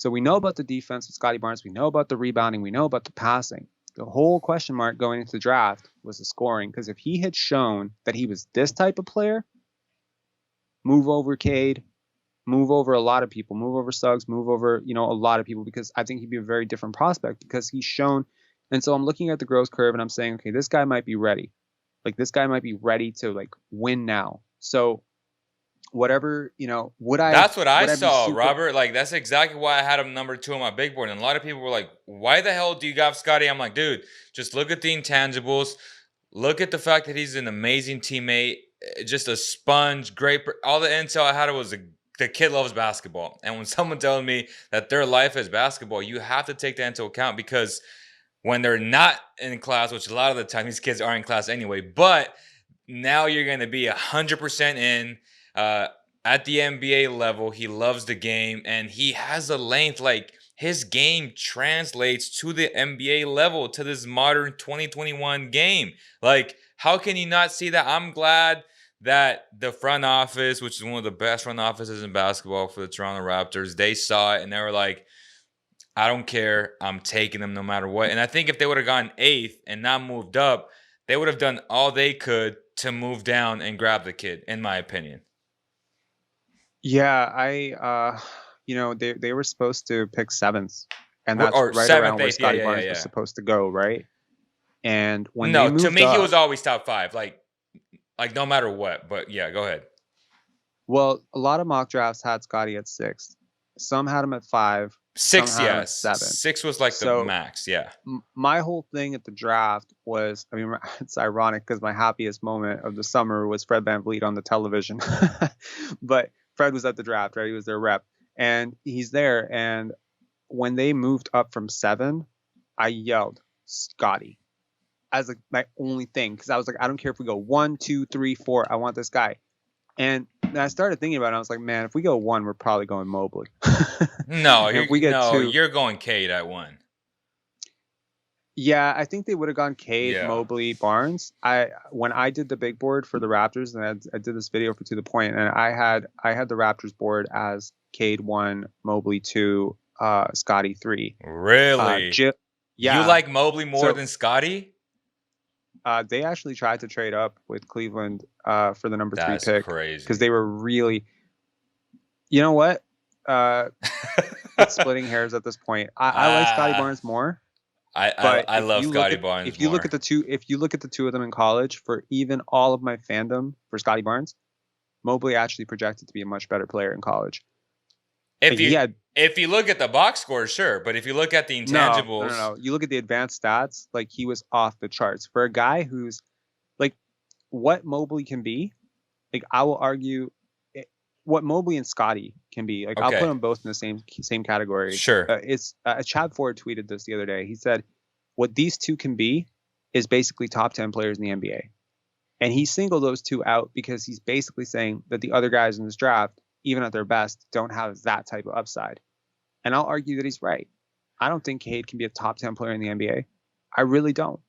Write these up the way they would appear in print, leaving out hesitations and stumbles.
So we know about the defense with Scottie Barnes. We know about the rebounding. We know about the passing. The whole question mark going into the draft was the scoring. Because if he had shown that he was this type of player, move over Cade, move over a lot of people, move over Suggs, move over, a lot of people, because I think he'd be a very different prospect because he's shown. And so I'm looking at the growth curve and I'm saying, okay, this guy might be ready. Like, this guy might be ready to like win now. So whatever, That's what I would I be saw, super? Robert. Like, that's exactly why I had him number 2 on my big board. And a lot of people were like, why the hell do you got Scottie? I'm like, dude, just look at the intangibles. Look at the fact that he's an amazing teammate, just a sponge, great. All the intel I had was the kid loves basketball. And when someone tells me that their life is basketball, you have to take that into account, because when they're not in class, which a lot of the time these kids are in class anyway, but now you're going to be 100% in. At the NBA level, he loves the game and he has the length. Like, his game translates to the NBA level, to this modern 2021 game. Like, how can you not see that? I'm glad that the front office, which is one of the best front offices in basketball for the Toronto Raptors, they saw it and they were like, I don't care. I'm taking them no matter what. And I think if they would have gone 8th and not moved up, they would have done all they could to move down and grab the kid, in my opinion. Yeah, they were supposed to pick 7th, and that's Or right 7th, around where 8th. Scottie Yeah, yeah, Barnes yeah. was supposed to go, right? And when they No, to moved me, he up, was always top 5. Like no matter what. But yeah, go ahead. well, a lot of mock drafts had Scottie at 6th. Some had him at 5. Some 6, had him at yes. 7. 6 was like the So max. Yeah. my whole thing at the draft was, I mean, it's ironic because my happiest moment of the summer was Fred VanVleet on the television. But Fred was at the draft, right? He was their rep. And he's there. And when they moved up from 7, I yelled, Scottie, as like my only thing. Because I was like, I don't care if we go 1, 2, 3, 4. I want this guy. And I started thinking about it. I was like, man, if we go 1, we're probably going Mobley. No, if we get 2, you're going Cade at 1. yeah, I think they would have gone Cade, Yeah. Mobley, Barnes. When I did the big board for the Raptors, and I did this video for To The Point, and I had the Raptors board as Cade 1, Mobley 2, Scottie 3. Really? Yeah. You like Mobley more So- than Scottie? They actually tried to trade up with Cleveland for the number 3 That's pick crazy. because they were really, you know what? It's splitting hairs at this point. I like Scottie Barnes more. I love Scottie Barnes. If you look at the two of them in college, for even all of my fandom for Scottie Barnes, Mobley actually projected to be a much better player in college. If you look at the box score, sure, but if you look at the intangibles, no. You look at the advanced stats, like, he was off the charts for a guy who's like what Mobley can be. Like, I will argue what Mobley and Scottie can be. Like, I'll put them both in the same category. Sure. It's Chad Ford tweeted this the other day. He said, what these two can be is basically top 10 players in the NBA. And he singled those two out because he's basically saying that the other guys in this draft, even at their best, don't have that type of upside. And I'll argue that he's right. I don't think Cade can be a top 10 player in the NBA. I really don't.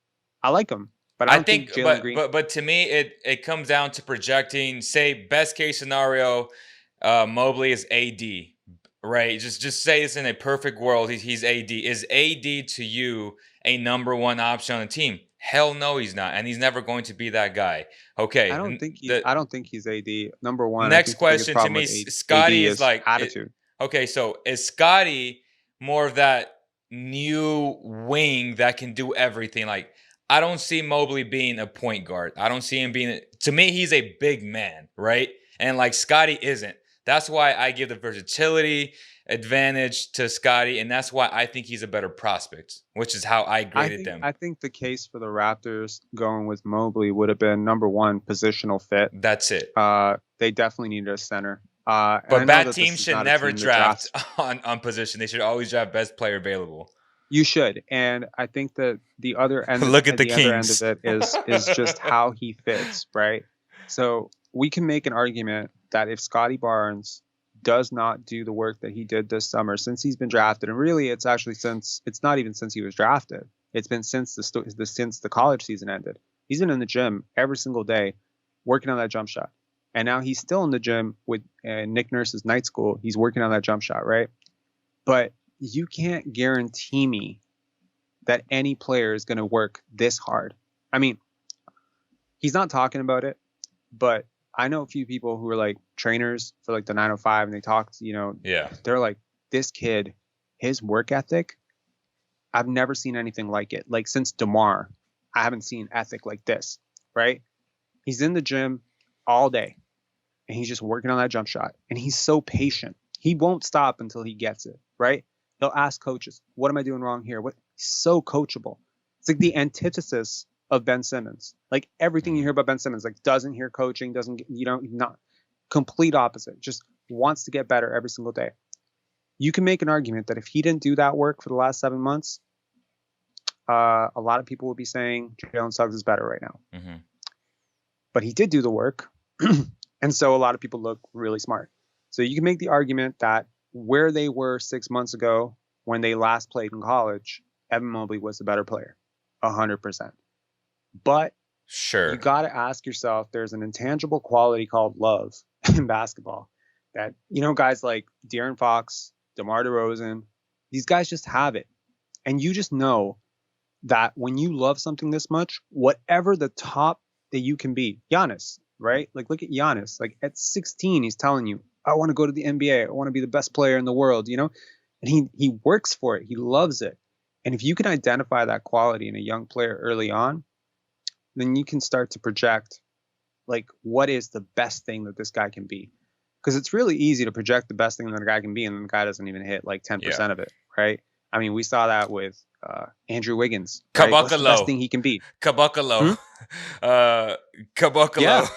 I like him. But I think Jalen Green. But to me, it comes down to projecting. Say best case scenario, Mobley is AD, right? Just say it's in a perfect world. He's AD. Is AD to you a number 1 option on the team? Hell no, he's not, and he's never going to be that guy. Okay, I don't think he's AD number 1. Next question to me, Scottie is like attitude. Okay, so is Scottie more of that new wing that can do everything? Like, I don't see Mobley being a point guard. I don't see him being to me, he's a big man, right? And like Scottie isn't. That's why I give the versatility advantage to Scottie, and that's why I think he's a better prospect, which is how I graded them. I think the case for the Raptors going with Mobley would have been number 1, positional fit. That's it. They definitely needed a center. But bad teams should never draft on position. They should always draft best player available. You should, and I think that the other end, Look at the other end Kings. of it is just how he fits, right? So we can make an argument that if Scottie Barnes does not do the work that he did this summer since he's been drafted, and really it's not even since he was drafted. It's been since the college season ended. He's been in the gym every single day working on that jump shot. And now he's still in the gym with Nick Nurse's night school. He's working on that jump shot, right? But you can't guarantee me that any player is going to work this hard. I mean, he's not talking about it, but I know a few people who are like trainers for like the 905, and they talk to, they're like, this kid, his work ethic, I've never seen anything like it. Like since DeMar, I haven't seen ethic like this, right? He's in the gym all day and he's just working on that jump shot. And he's so patient. He won't stop until he gets it, right? He'll ask coaches, what am I doing wrong here? He's so coachable. It's like the antithesis of Ben Simmons. Like everything you hear about Ben Simmons, like doesn't hear coaching, not complete opposite, just wants to get better every single day. You can make an argument that if he didn't do that work for the last 7 months, a lot of people would be saying Jalen Suggs is better right now. Mm-hmm. But he did do the work. And so a lot of people look really smart. So you can make the argument that where they were 6 months ago when they last played in college, Evan Mobley was the better player, 100%. But sure, you got to ask yourself, there's an intangible quality called love in basketball that, guys like De'Aaron Fox, DeMar DeRozan, these guys just have it. And you just know that when you love something this much, whatever the top that you can be, Giannis, right? Like, look at Giannis. Like, at 16, he's telling you, I want to go to the NBA. I want to be the best player in the world, And he works for it. He loves it. And if you can identify that quality in a young player early on, then you can start to project, like, what is the best thing that this guy can be? Because it's really easy to project the best thing that a guy can be, and then the guy doesn't even hit, like, 10% of it, right? I mean, we saw that with Andrew Wiggins. Right? What's the best thing he can be? Caboclo. Caboclo. Yeah,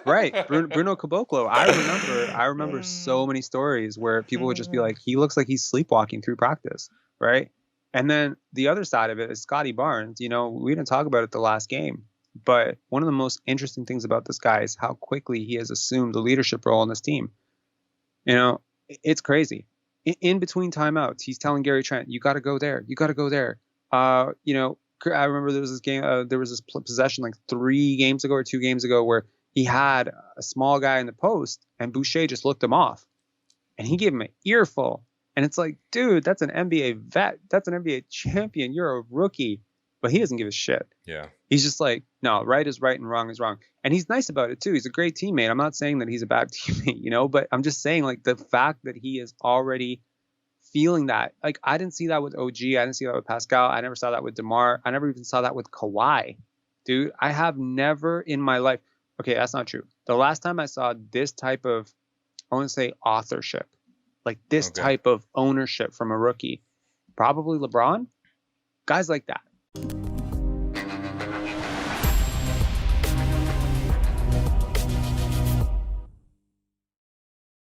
right. Bruno Caboclo. I remember so many stories where people would just be like, he looks like he's sleepwalking through practice, right? And then the other side of it is Scottie Barnes. We didn't talk about it the last game, but one of the most interesting things about this guy is how quickly he has assumed the leadership role on this team. It's crazy. In between timeouts, he's telling Gary Trent, you got to go there. You got to go there. I remember there was this game, there was this possession like 3 games ago or 2 games ago where he had a small guy in the post and Boucher just looked him off and he gave him an earful. And it's like, dude, that's an NBA vet. That's an NBA champion. You're a rookie. But he doesn't give a shit. Yeah. He's just like, no, right is right and wrong is wrong. And he's nice about it too. He's a great teammate. I'm not saying that he's a bad teammate, but I'm just saying like the fact that he is already feeling that. Like I didn't see that with OG. I didn't see that with Pascal. I never saw that with DeMar. I never even saw that with Kawhi. Dude, I have never in my life. Okay, that's not true. The last time I saw this type of, I want to say authorship, like this type of ownership from a rookie, probably LeBron. Guys like that.